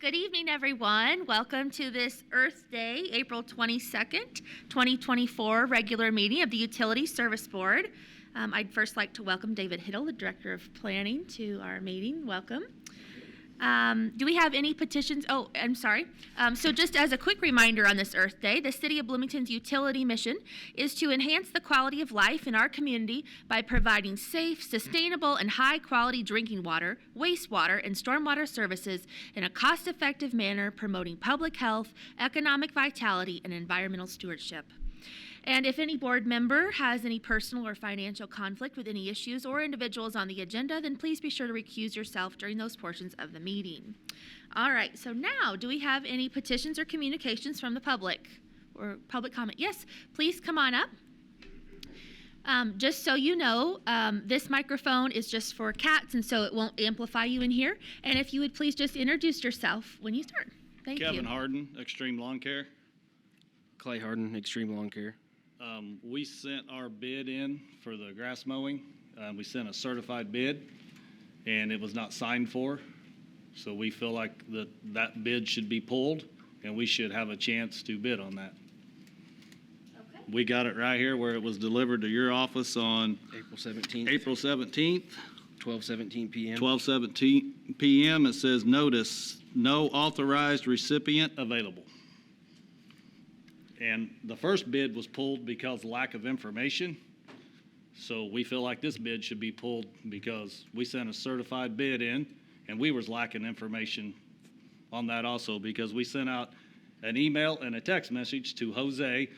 Good evening, everyone. Welcome to this Earth Day, April 22nd, 2024 regular meeting of the Utility Service Board. I'd first like to welcome David Hiddle, the Director of Planning, to our meeting. Welcome. Do we have any petitions? Oh, I'm sorry. So just as a quick reminder on this Earth Day, the City of Bloomington's utility mission is to enhance the quality of life in our community by providing safe, sustainable, and high-quality drinking water, wastewater, and stormwater services in a cost-effective manner, promoting public health, economic vitality, and environmental stewardship. And if any board member has any personal or financial conflict with any issues or individuals on the agenda, then please be sure to recuse yourself during those portions of the meeting. All right, so now, do we have any petitions or communications from the public or public comment? Yes, please come on up. Just so you know, this microphone is just for cats, and so it won't amplify you in here. And if you would please just introduce yourself when you start. Thank you. Kevin Harden, Extreme Lawn Care. Clay Harden, Extreme Lawn Care. We sent our bid in for the grass mowing. We sent a certified bid, and it was not signed for. So we feel like that bid should be pulled, and we should have a chance to bid on that. Okay. We got it right here where it was delivered to your office on April 17th. April 17th. 12:17 p.m. 12:17 p.m. It says notice, no authorized recipient available. And the first bid was pulled because of lack of information. So we feel like this bid should be pulled because we sent a certified bid in and we was lacking information on that also, because we sent out an email and a text message to Jose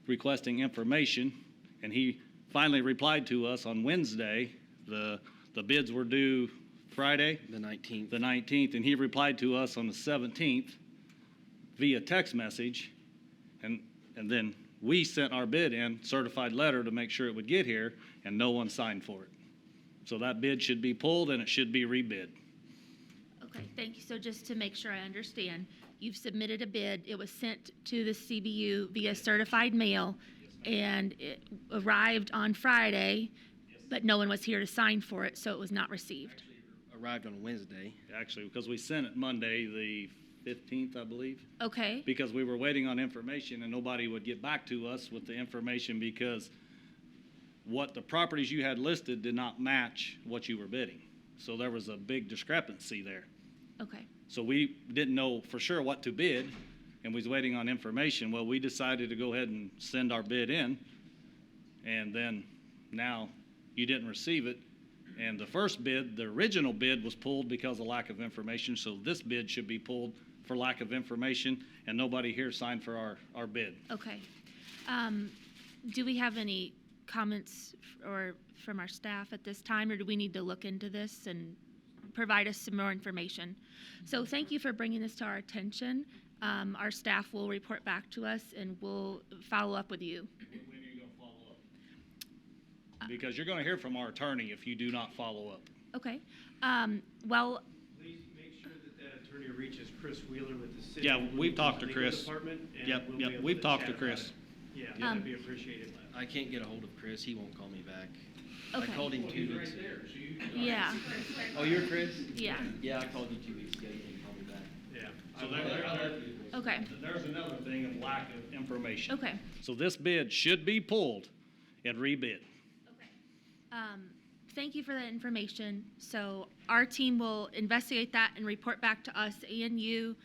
requesting information, and he finally replied to us on Wednesday. The bids were due Friday, The 19th. the 19th, and he replied to us on the 17th via text message. And then we sent our bid in, certified letter, to make sure it would get here, and no one signed for it. So that bid should be pulled and it should be rebid. Okay, thank you. So just to make sure I understand, you've submitted a bid. It was sent to the CBU via certified mail, and it arrived on Friday, but no one was here to sign for it, so it was not received. Arrived on Wednesday. Actually, because we sent it Monday, the 15th, I believe. Okay. Because we were waiting on information and nobody would get back to us with the information because what the properties you had listed did not match what you were bidding. So there was a big discrepancy there. Okay. So we didn't know for sure what to bid and we was waiting on information. Well, we decided to go ahead and send our bid in, and then now you didn't receive it. And the first bid, the original bid, was pulled because of lack of information. So this bid should be pulled for lack of information, and nobody here signed for our bid. Okay. Do we have any comments or from our staff at this time, or do we need to look into this and provide us some more information? So thank you for bringing this to our attention. Our staff will report back to us, and we'll follow up with you. When are you going to follow up? Because you're going to hear from our attorney if you do not follow up. Okay. Well, Please make sure that attorney reaches Chris Wheeler with the city. Yeah, we've talked to Legal Chris. Department, and Yep, we'll be yep, able we've talked chat to about Chris. it. Yeah, that'd be appreciated. I can't get a hold of Chris. He won't call me back. okay. I called him 2 weeks. Yeah. Oh, you're Chris? Yeah. Yeah, I called you 2 weeks ago. You didn't call me back. Yeah. So Okay. there's another thing of lack of information. Okay. So this bid should be pulled and rebid. Okay. Thank you for that information. So our team will investigate that and report back to us and you.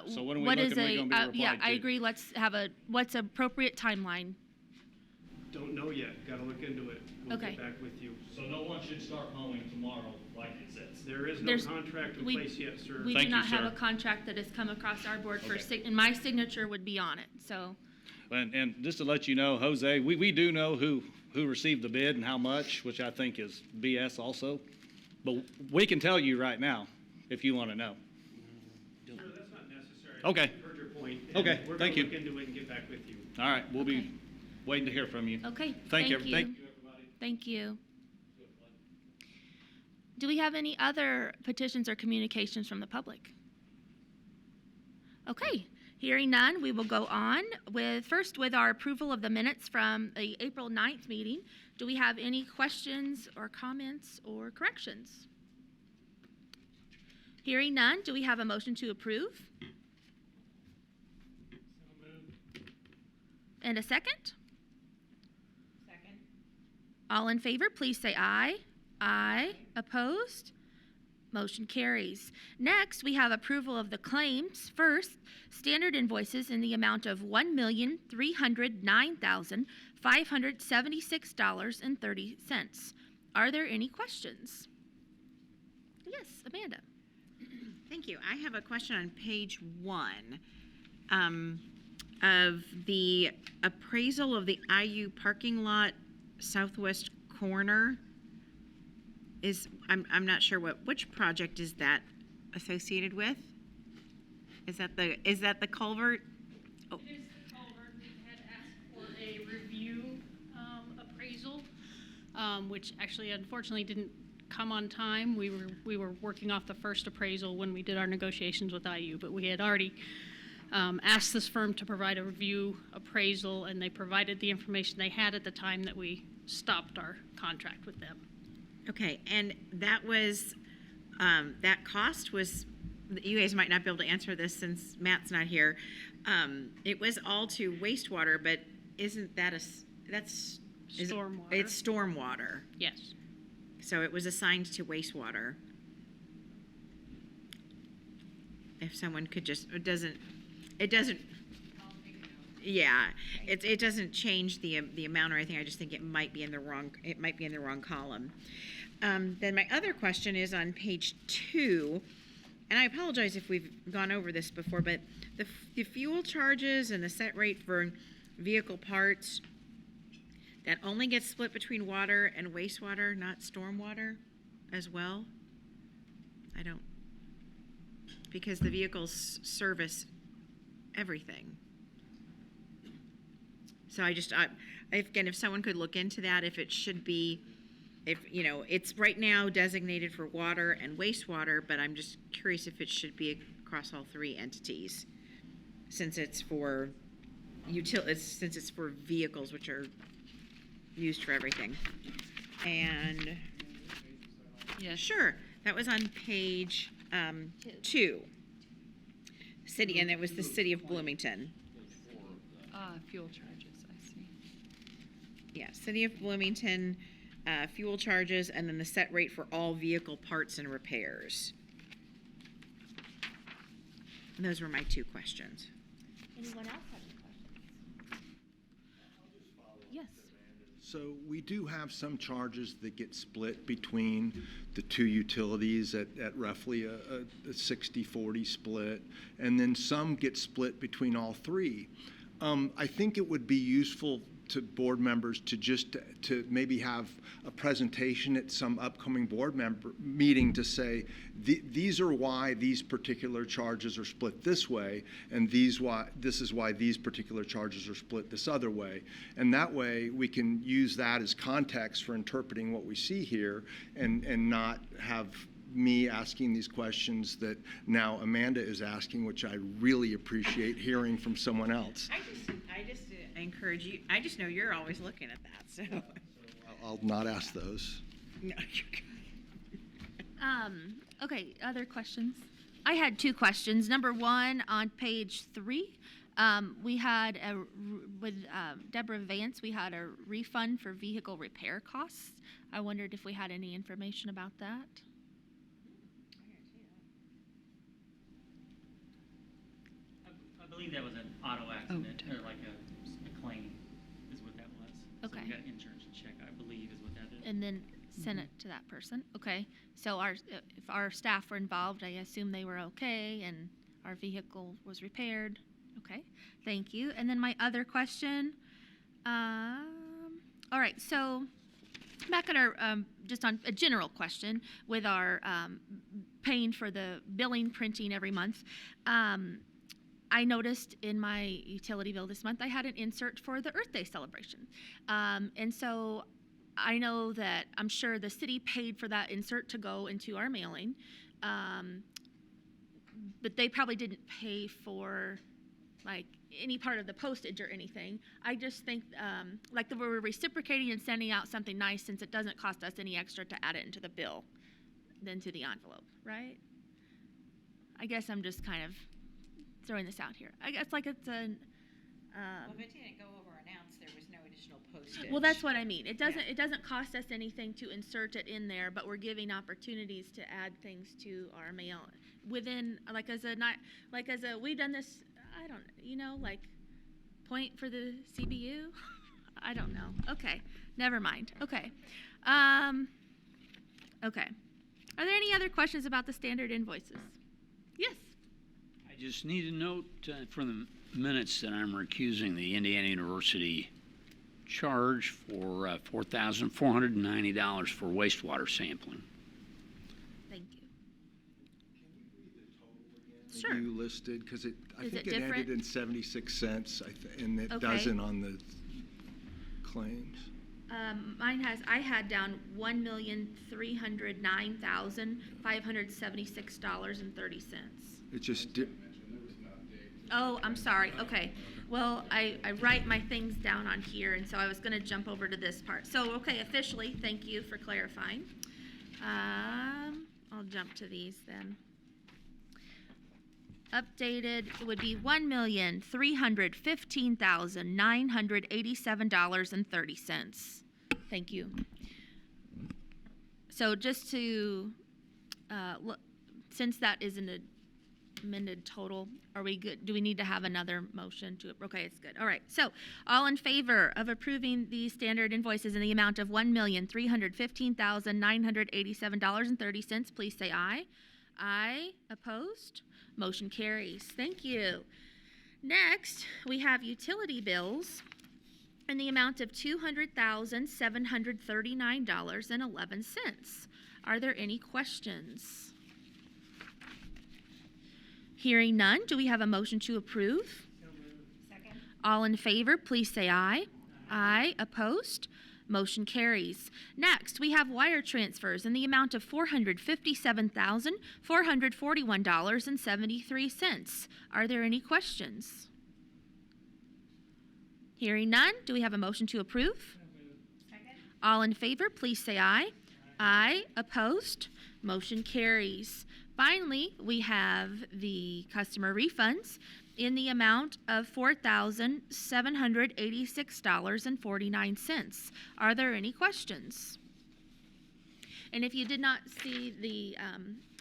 So when are we what looking is we gonna be yeah, replied I to? agree. Let's have what's appropriate timeline. Don't know yet. Got to look into it. We'll Okay. get back with you. So no one should start mowing tomorrow like it says. There is no There's- contract in we- place yet, sir. We Thank do you, not have sir. a contract that has come across our board for, Okay. and my signature would be on it. So, And just to let you know, Jose, we do know who received the bid and how much, which I think is BS also. But we can tell you right now if you want to know. Sir, that's not necessary. Okay. I've heard your point. and Okay, We're thank going you. to look into it and get back with you. All right, we'll Okay. be waiting to hear from you. okay. Thank you. you. Thank you, everybody. Thank you. Do we have any other petitions or communications from the public? Okay, hearing none, we will go on with our approval of the minutes from the April 9th meeting. Do we have any questions or comments or corrections? Hearing none, do we have a motion to approve? And a second? Second. All in favor, please say aye. Aye. Opposed? Motion carries. Next, we have approval of the claims. First, standard invoices in the amount of $1,309,576.30. Are there any questions? Yes, Amanda. Thank you. I have a question on page 1 of the appraisal of the IU parking lot southwest corner. I'm not sure which project is that associated with? Is that the culvert? Oh, It is the culvert. We had asked for a review appraisal, which actually unfortunately didn't come on time. We were working off the first appraisal when we did our negotiations with IU, but we had already asked this firm to provide a review appraisal, and they provided the information they had at the time that we stopped our contract with them. okay, and that was that cost was. You guys might not be able to answer this since Matt's not here. It was all to wastewater, but isn't that that's Stormwater. It's stormwater. Yes. So it was assigned to wastewater. If someone could just, it doesn't, yeah, it doesn't change the amount or anything. I just think it might be in the wrong column. Then my other question is on page 2, and I apologize if we've gone over this before, but the fuel charges and the set rate for vehicle parts, that only gets split between water and wastewater, not stormwater as well? I don't, because the vehicles service everything. So if someone could look into that, if it should be, it's right now designated for water and wastewater, but I'm just curious if it should be across all 3 entities, since it's for since it's for vehicles which are used for everything. And Yes. sure, that was on page 2. City, and it was the city of Bloomington. Fuel charges, I see. Yeah, city of Bloomington, fuel charges, and then the set rate for all vehicle parts and repairs. And those were my 2 questions. Anyone else have any questions? Yes. So we do have some charges that get split between the 2 utilities at roughly a 60-40 split, and then some get split between all 3. I think it would be useful to board members to maybe have a presentation at some upcoming board member meeting to say, these are why these particular charges are split this way, and this is why these particular charges are split this other way. And that way we can use that as context for interpreting what we see here, and not have me asking these questions that now Amanda is asking, which I really appreciate hearing from someone else. I just encourage you, I just know you're always looking at that, so. I'll not ask those. No, you're good. Okay, other questions? I had 2 questions. Number 1, on page 3, we had with Deborah Vance, we had a refund for vehicle repair costs. I wondered if we had any information about that. I believe that was an auto accident, or like a claim, is what that was. Okay. So we got insurance check, I believe, is what that is. And then send it to that person. Okay. So if our staff were involved, I assume they were okay, and our vehicle was repaired. Okay. Thank you. And then my other question. All right. So back at our just on a general question with our paying for the billing printing every month. I noticed in my utility bill this month I had an insert for the Earth Day celebration. And so I know that I'm sure the city paid for that insert to go into our mailing, but they probably didn't pay for like any part of the postage or anything. I just think like that we're reciprocating and sending out something nice, since it doesn't cost us any extra to add it into the bill than to the envelope, right? I guess I'm just kind of throwing this out here. I guess like it's an. Well, if it didn't go over announced, there was no additional postage. Well, that's what I mean. It doesn't cost us anything to insert it in there, but we're giving opportunities to add things to our mail within, we've done this, I don't, like point for the CBU? I don't know. Okay, never mind. Okay. Okay. Are there any other questions about the standard invoices? Yes. I just need to note for the minutes that I'm recusing the Indiana University charge for $4,490 for wastewater sampling. Thank you. That Sure. You listed, because I Is think it it ended different? in 76 cents, and it Okay. doesn't on the claims. I had down $1,309,576.30. It just Oh, I'm sorry. Okay. Well, I write my things down on here, and so I was going to jump over to this part. So, okay, officially, thank you for clarifying. I'll jump to these then. Updated would be $1,315,987.30. Thank you. So just to, since that is an amended total, are we good? Do we need to have another motion to, okay, it's good. All right. So all in favor of approving the standard invoices in the amount of $1,315,987.30, please say aye. Aye. Opposed? Motion carries. Thank you. Next, we have utility bills in the amount of $200,739.11. Are there any questions? Hearing none, do we have a motion to approve? Second. All in favor, please say aye. Aye. Opposed? Motion carries. Next, we have wire transfers in the amount of $457,441.73. Are there any questions? Hearing none, do we have a motion to approve? Second. All in favor, please say aye. Aye. Opposed? Motion carries. Finally, we have the customer refunds in the amount of $4,786.49. Are there any questions? And if you did not see the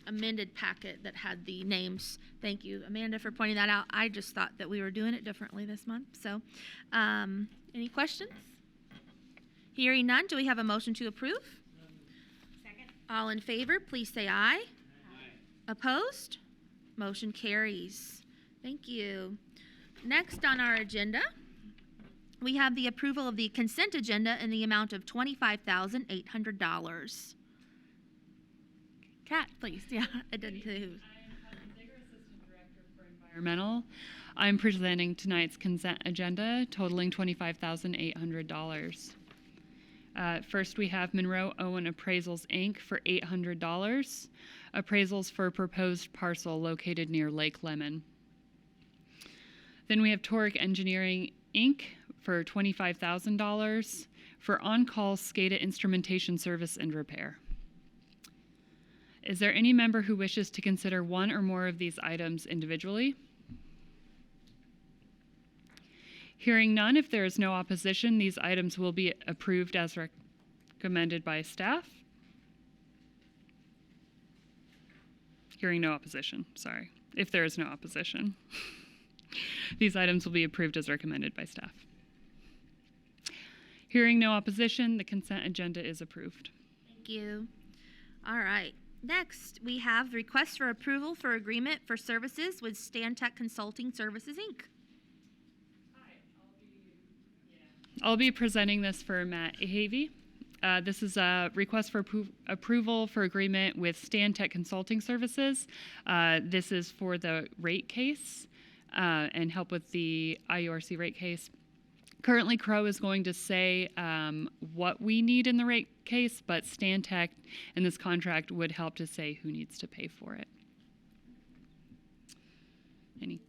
amended packet that had the names, thank you, Amanda, for pointing that out. I just thought that we were doing it differently this month. So, any questions? Hearing none, do we have a motion to approve? Second. All in favor, please say aye. Opposed? Motion carries. Thank you. Next on our agenda, we have the approval of the consent agenda in the amount of $25,800. Kat, please. Yeah, I didn't too. I'm Helen Zager, Assistant Director for Environmental. I'm presenting tonight's consent agenda totaling $25,800. First, we have Monroe Owen Appraisals, Inc. for $800. Appraisals for proposed parcel located near Lake Lemon. Then we have Toric Engineering, Inc. for $25,000 for on-call SCADA instrumentation service and repair. Is there any member who wishes to consider one or more of these items individually? Hearing none, if there is no opposition, these items will be approved as recommended by staff. Hearing no opposition, sorry. If there is no opposition. These items will be approved as recommended by staff. Hearing no opposition, the consent agenda is approved. Thank you. All right. Next, we have the request for approval for agreement for services with Stantec Consulting Services, Inc. I'll be presenting this for Matt Ahavy. This is a request for approval for agreement with Stantec Consulting Services. This is for the rate case and help with the IURC rate case. Currently, Crow is going to say what we need in the rate case, but Stantec in this contract would help to say who needs to pay for it. Any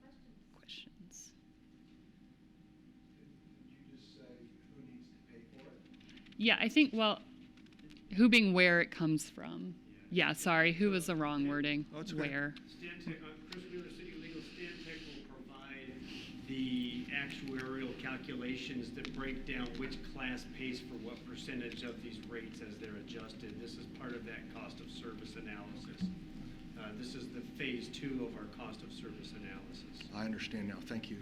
questions? Did you just say who needs to pay for it? Yeah, I think, well, who being where it comes from. Yeah. Yeah, sorry, who was the wrong wording? Oh, it's okay. Where? Stantec, Chris Wheeler, City Legal, Stantec will provide the actuarial calculations that break down which class pays for what percentage of these rates as they're adjusted. This is part of that cost of service analysis. This is the phase 2 of our cost of service analysis. I understand now. Thank you.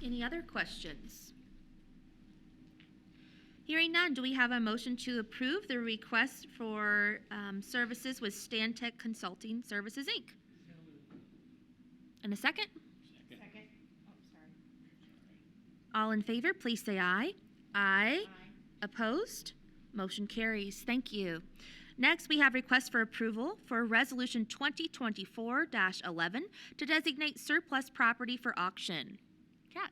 Any other questions? Hearing none, do we have a motion to approve the request for services with Stantec Consulting Services, Inc.? And a second? Second. Oh, sorry. All in favor, please say aye. Aye. Opposed? Motion carries. Thank you. Next, we have requests for approval for Resolution 2024-11 to designate surplus property for auction. Kat?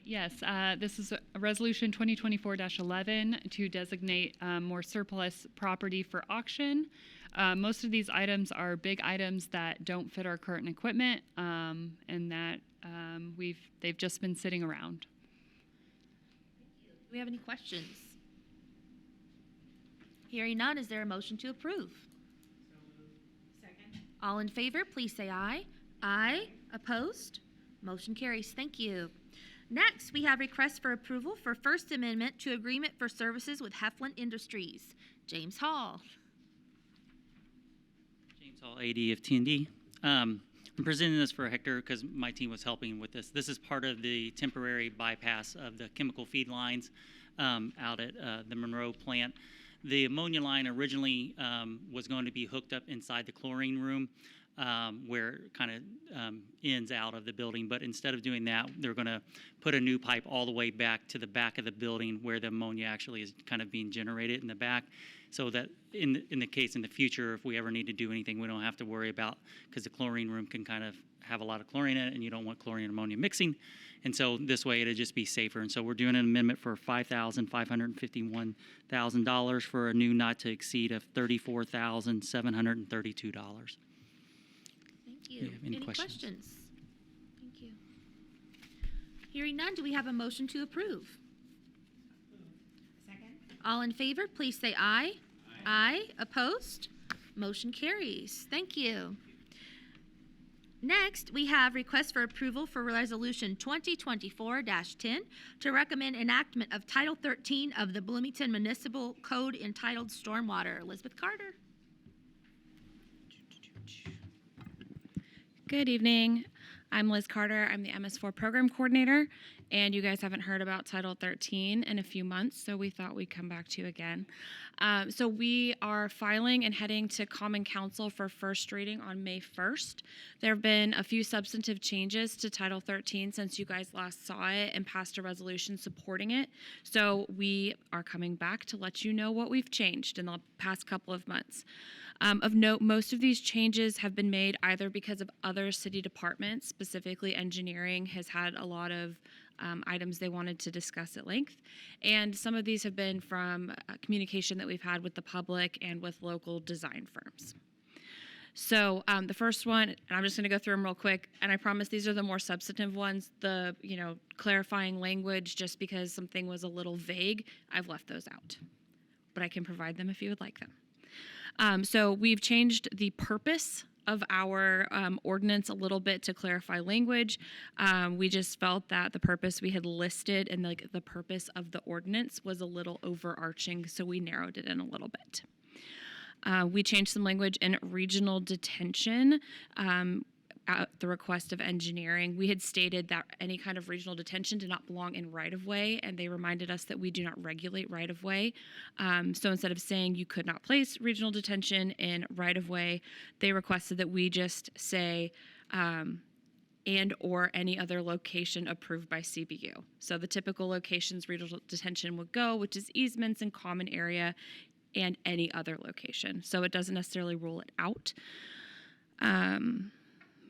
Yes, this is a resolution 2024-11 to designate more surplus property for auction. Most of these items are big items that don't fit our current equipment, and that they've just been sitting around. Do we have any questions? Hearing none, is there a motion to approve? Second. All in favor, please say aye. Aye. Opposed? Motion carries. Thank you. Next, we have requests for approval for First Amendment to Agreement for Services with Heflin Industries. James Hall. James Hall, AD of T&D. I'm presenting this for Hector because my team was helping with this. This is part of the temporary bypass of the chemical feed lines out at the Monroe plant. The ammonia line originally was going to be hooked up inside the chlorine room where it kind of ends out of the building. But instead of doing that, they're going to put a new pipe all the way back to the back of the building where the ammonia actually is kind of being generated in the back. So that in the case in the future, if we ever need to do anything, we don't have to worry about, because the chlorine room can kind of have a lot of chlorine in it, and you don't want chlorine and ammonia mixing. And so this way it'll just be safer. And so we're doing an amendment for $5,551,000 for a new not to exceed of $34,732. Thank you. Do you have any questions? Thank you. Hearing none, do we have a motion to approve? Second. All in favor, please say aye. Aye. Opposed? Motion carries. Thank you. Next, we have requests for approval for Resolution 2024-10 to recommend enactment of Title 13 of the Bloomington Municipal Code entitled Stormwater. Elizabeth Carter. Good evening. I'm Liz Carter. I'm the MS4 Program Coordinator, and you guys haven't heard about Title 13 in a few months, so we thought we'd come back to you again. So we are filing and heading to Common Council for first reading on May 1st. There have been a few substantive changes to Title 13 since you guys last saw it and passed a resolution supporting it. So we are coming back to let you know what we've changed in the past couple of months. Of note, most of these changes have been made either because of other city departments, specifically engineering has had a lot of items they wanted to discuss at length, and some of these have been from communication that we've had with the public and with local design firms. So the first one, and I'm just going to go through them real quick, and I promise these are the more substantive ones. The clarifying language, just because something was a little vague, I've left those out, but I can provide them if you would like them. So we've changed the purpose of our ordinance a little bit to clarify language. We just felt that the purpose we had listed and the purpose of the ordinance was a little overarching, so we narrowed it in a little bit. We changed some language in regional detention. At the request of engineering, we had stated that any kind of regional detention did not belong in right-of-way, and they reminded us that we do not regulate right-of-way. So instead of saying you could not place regional detention in right-of-way, they requested that we just say and or any other location approved by CBU. So the typical locations regional detention would go, which is easements and common area, and any other location. So it doesn't necessarily rule it out.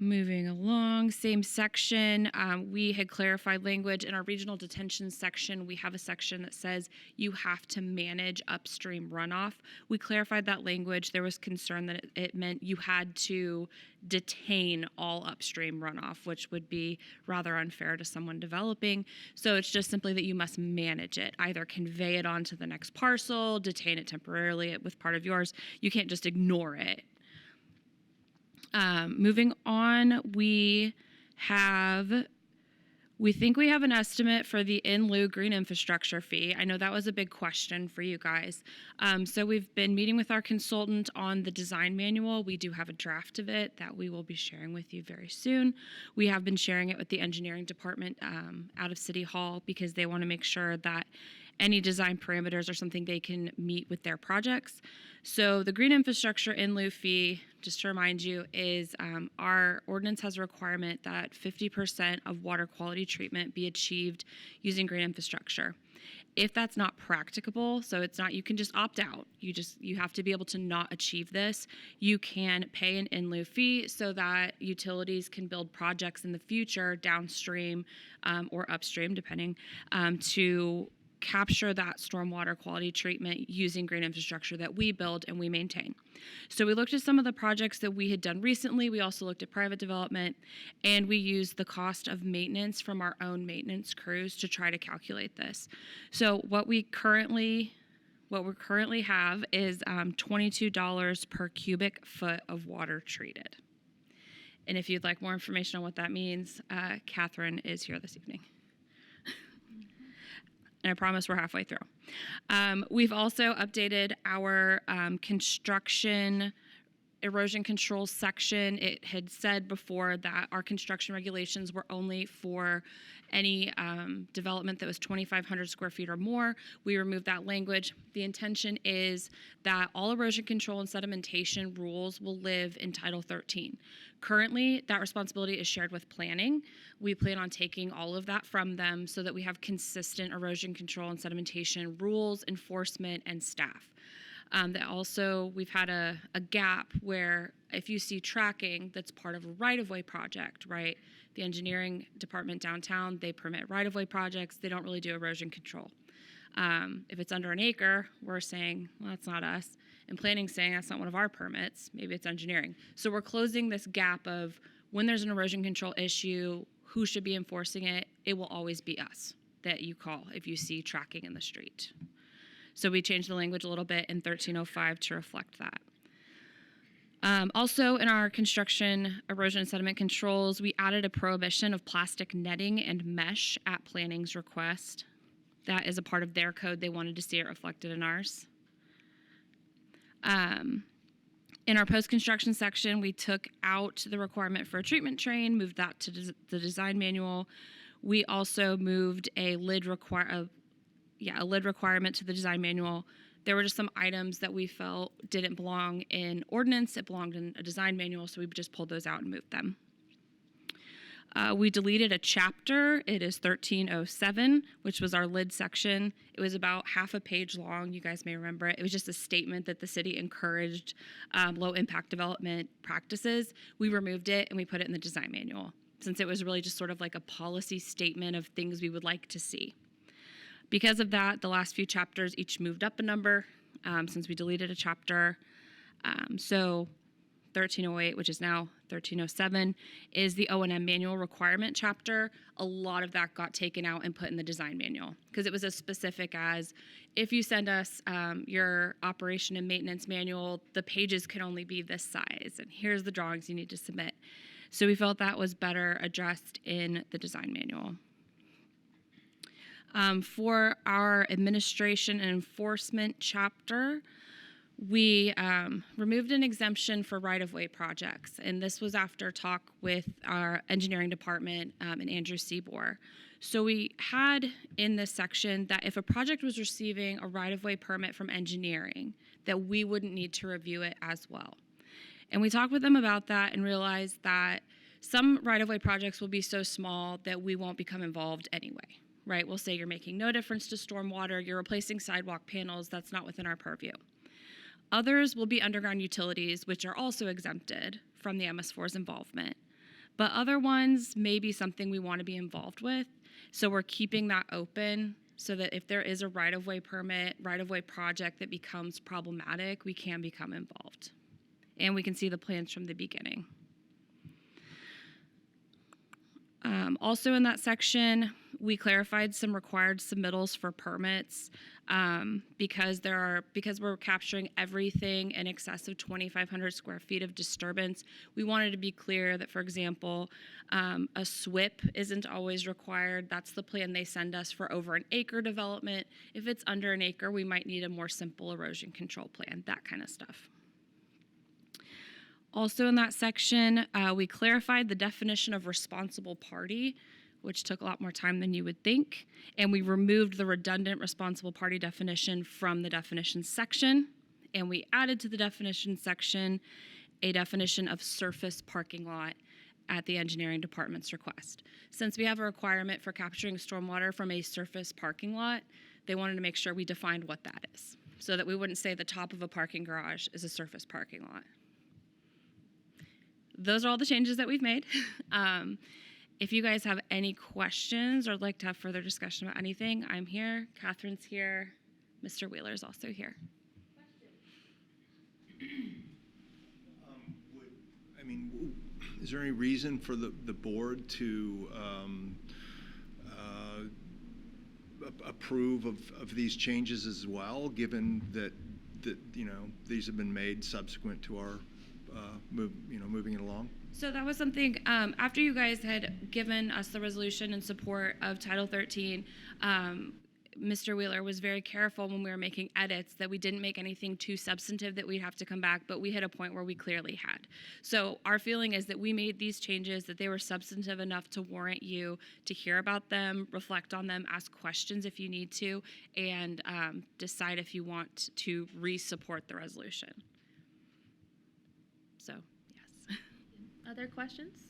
Moving along, same section, we had clarified language in our regional detention section. We have a section that says you have to manage upstream runoff. We clarified that language. There was concern that it meant you had to detain all upstream runoff, which would be rather unfair to someone developing. So it's just simply that you must manage it, either convey it on to the next parcel, detain it temporarily with part of yours. You can't just ignore it. Moving on, we think we have an estimate for the in lieu green infrastructure fee. I know that was a big question for you guys. So we've been meeting with our consultant on the design manual. We do have a draft of it that we will be sharing with you very soon. We have been sharing it with the engineering department out of City Hall because they want to make sure that any design parameters are something they can meet with their projects. So the green infrastructure in lieu fee, just to remind you, is our ordinance has a requirement that 50% of water quality treatment be achieved using green infrastructure. If that's not practicable, so it's not, you can just opt out. You have to be able to not achieve this. You can pay an in lieu fee so that utilities can build projects in the future downstream or upstream, depending, to capture that stormwater quality treatment using green infrastructure that we build and we maintain. So we looked at some of the projects that we had done recently. We also looked at private development, and we used the cost of maintenance from our own maintenance crews to try to calculate this. So what we currently have is $22 per cubic foot of water treated. And if you'd like more information on what that means, Catherine is here this evening. And I promise we're halfway through. We've also updated our construction erosion control section. It had said before that our construction regulations were only for any development that was 2,500 square feet or more. We removed that language. The intention is that all erosion control and sedimentation rules will live in Title 13. Currently, that responsibility is shared with planning. We plan on taking all of that from them so that we have consistent erosion control and sedimentation rules, enforcement, and staff. That also, we've had a gap where if you see tracking that's part of a right-of-way project, right? The engineering department downtown, they permit right-of-way projects. They don't really do erosion control. If it's under an acre, we're saying, well, that's not us. And planning's saying that's not one of our permits. Maybe it's engineering. So we're closing this gap of when there's an erosion control issue, who should be enforcing it? It will always be us that you call if you see tracking in the street. So we changed the language a little bit in 1305 to reflect that. Also, in our construction erosion and sediment controls, we added a prohibition of plastic netting and mesh at planning's request. That is a part of their code. They wanted to see it reflected in ours. In our post-construction section, we took out the requirement for a treatment train, moved that to the design manual. We also moved a lid requirement to the design manual. There were just some items that we felt didn't belong in ordinance. It belonged in a design manual, so we just pulled those out and moved them. We deleted a chapter. It is 1307, which was our lid section. It was about half a page long. You guys may remember it. It was just a statement that the city encouraged low-impact development practices. We removed it and we put it in the design manual, since it was really just sort of like a policy statement of things we would like to see. Because of that, the last few chapters each moved up a number since we deleted a chapter. So 1308, which is now 1307, is the O&M manual requirement chapter. A lot of that got taken out and put in the design manual because it was as specific as if you send us your operation and maintenance manual, the pages can only be this size, and here's the drawings you need to submit. So we felt that was better addressed in the design manual. For our administration and enforcement chapter, we removed an exemption for right-of-way projects, and this was after talk with our engineering department and Andrew Seabor. So we had in this section that if a project was receiving a right-of-way permit from engineering, that we wouldn't need to review it as well. And we talked with them about that and realized that some right-of-way projects will be so small that we won't become involved anyway. Right? We'll say you're making no difference to stormwater, you're replacing sidewalk panels, that's not within our purview. Others will be underground utilities, which are also exempted from the MS4's involvement. But other ones may be something we want to be involved with. So we're keeping that open so that if there is a right-of-way permit, right-of-way project that becomes problematic, we can become involved. And we can see the plans from the beginning. Also in that section, we clarified some required submittals for permits because we're capturing everything in excess of 2,500 square feet of disturbance. We wanted to be clear that, for example, a SWIP isn't always required. That's the plan they send us for over an acre development. If it's under an acre, we might need a more simple erosion control plan, that kind of stuff. Also in that section, we clarified the definition of responsible party, which took a lot more time than you would think, and we removed the redundant responsible party definition from the definitions section, and we added to the definition section a definition of surface parking lot at the engineering department's request. Since we have a requirement for capturing stormwater from a surface parking lot, they wanted to make sure we defined what that is, so that we wouldn't say the top of a parking garage is a surface parking lot. Those are all the changes that we've made. If you guys have any questions or would like to have further discussion about anything, I'm here. Catherine's here. Mr. Wheeler is also here. Is there any reason for the board to approve of these changes as well, given that these have been made subsequent to our moving it along? So that was something, after you guys had given us the resolution in support of Title 13, Mr. Wheeler was very careful when we were making edits that we didn't make anything too substantive that we'd have to come back, but we hit a point where we clearly had. So our feeling is that we made these changes, that they were substantive enough to warrant you to hear about them, reflect on them, ask questions if you need to, and decide if you want to re-support the resolution. So, yes. Other questions?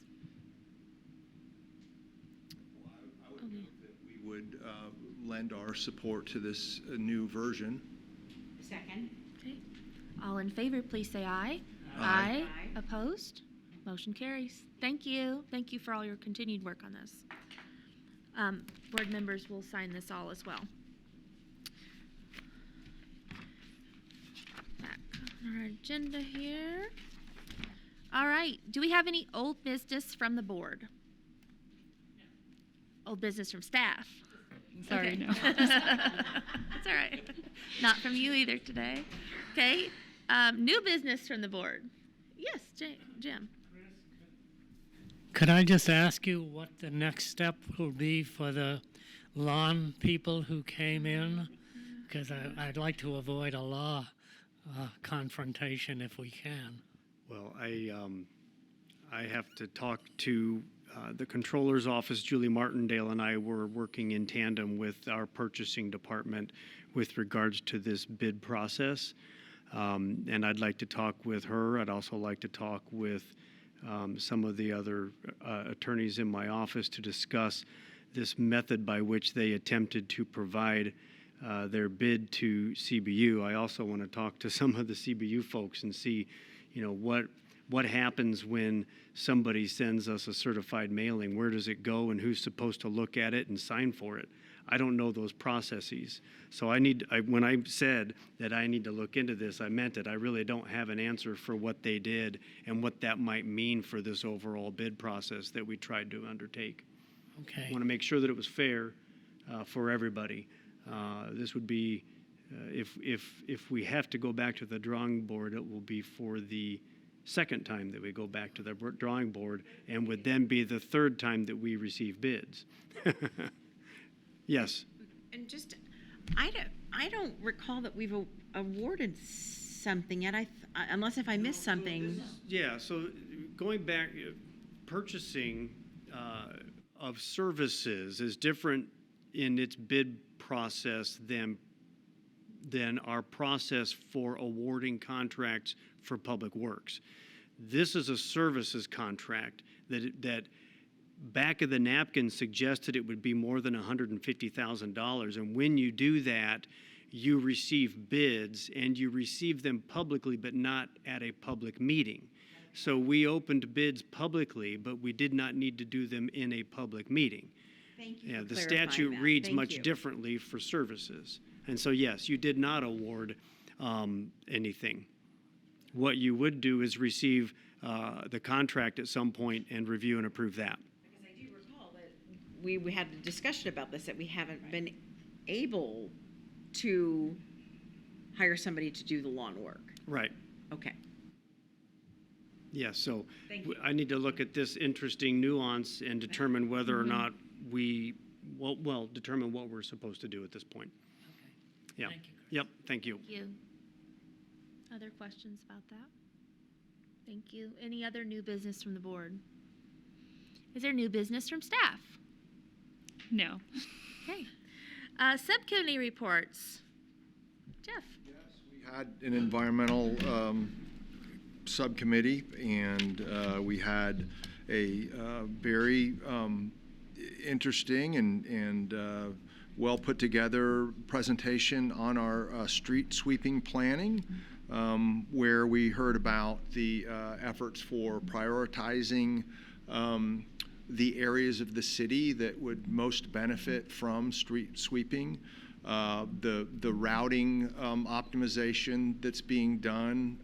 I would move that we would lend our support to this new version. Second. Okay. All in favor, please say aye. Aye. Aye. Opposed? Motion carries. Thank you. Thank you for all your continued work on this. Board members will sign this all as well. Back on our agenda here. All right. Do we have any old business from the board? Old business from staff? Sorry, Okay. no. That's all right. Not from you either today. Okay. New business from the board. Yes, Jim. Could I just ask you what the next step will be for the lawn people who came in? Because I'd like to avoid a law confrontation if we can. Well, I have to talk to the controller's office. Julie Martindale and I were working in tandem with our purchasing department with regards to this bid process. And I'd like to talk with her. I'd also like to talk with some of the other attorneys in my office to discuss this method by which they attempted to provide their bid to CBU. I also want to talk to some of the CBU folks and see what happens when somebody sends us a certified mailing. Where does it go and who's supposed to look at it and sign for it? I don't know those processes. So when I said that I need to look into this, I meant it. I really don't have an answer for what they did and what that might mean for this overall bid process that we tried to undertake. Okay. I want to make sure that it was fair for everybody. This would be, if we have to go back to the drawing board, it will be for the second time that we go back to the drawing board, and would then be the third time that we receive bids. Yes. And just, I don't recall that we've awarded something yet. Unless if I missed something. Yeah. So going back, purchasing of services is different in its bid process than our process for awarding contracts for public works. This is a services contract that back of the napkin suggested it would be more than $150,000. And when you do that, you receive bids and you receive them publicly, but not at a public meeting. So we opened bids publicly, but we did not need to do them in a public meeting. Thank you Yeah, for the clarifying statute that. reads Thank much you. differently for services. And so, yes, you did not award anything. What you would do is receive the contract at some point and review and approve that. Because I do recall that we had a discussion about this, that we haven't been able to hire somebody to do the lawn work. Right. Okay. Yeah, so Thank you. I need to look at this interesting nuance and determine whether or not we, well, determine what we're supposed to do at this point. Yeah. Thank you, Chris. Yep, thank you. Thank you. Other questions about that? Thank you. Any other new business from the board? Is there new business from staff? No. Okay. Subcommittee reports. Jeff? We had an environmental subcommittee, and we had a very interesting and well put together presentation on our street sweeping planning, where we heard about the efforts for prioritizing the areas of the city that would most benefit from street sweeping, the routing optimization that's being done,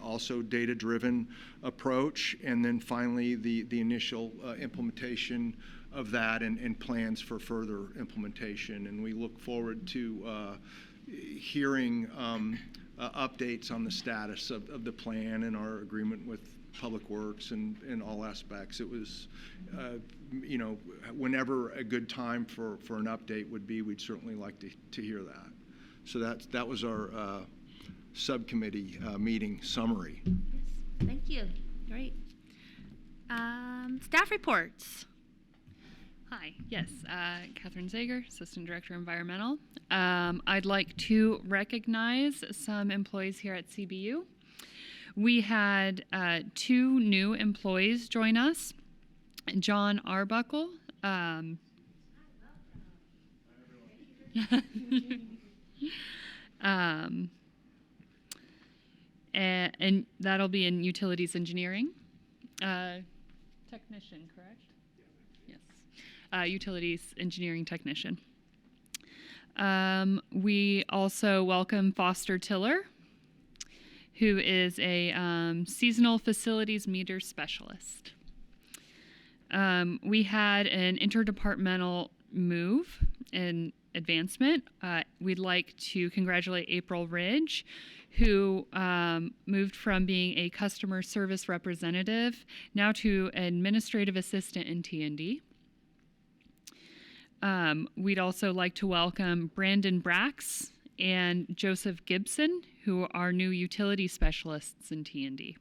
also data-driven approach, and then finally the initial implementation of that and plans for further implementation. And we look forward to hearing updates on the status of the plan and our agreement with Public Works and in all aspects. It was, whenever a good time for an update would be, we'd certainly like to hear that. So that was our subcommittee meeting summary. Yes. Thank you. Great. Staff reports. Hi, yes, Catherine Zager, Assistant Director Environmental. I'd like to recognize some employees here at CBU. We had 2 new employees join us. John Arbuckle. And that'll be in utilities engineering. Technician, correct? Yes. Utilities engineering technician. We also welcome Foster Tiller, who is a seasonal facilities meter specialist. We had an interdepartmental move and advancement. We'd like to congratulate April Ridge, who moved from being a customer service representative now to administrative assistant in T&D. We'd also like to welcome Brandon Brax and Joseph Gibson, who are new utility specialists in T&D.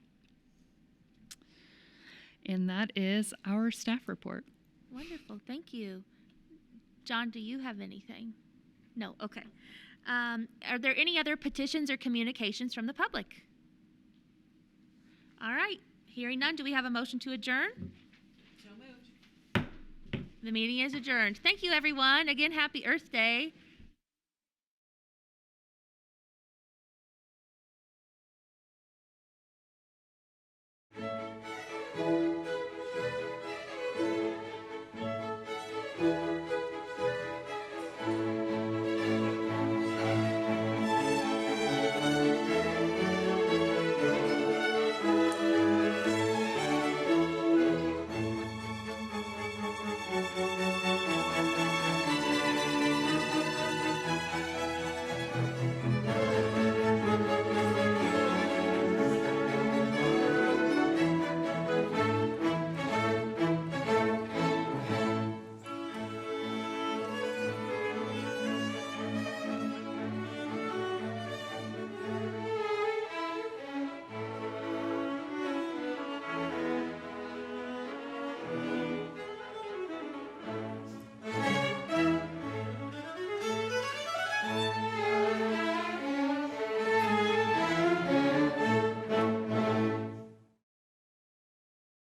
And that is our staff report. Wonderful. Thank you. John, do you have anything? No. Okay. Are there any other petitions or communications from the public? All right. Hearing none, do we have a motion to adjourn? So moved. The meeting is adjourned. Thank you, everyone. Again, happy Earth Day.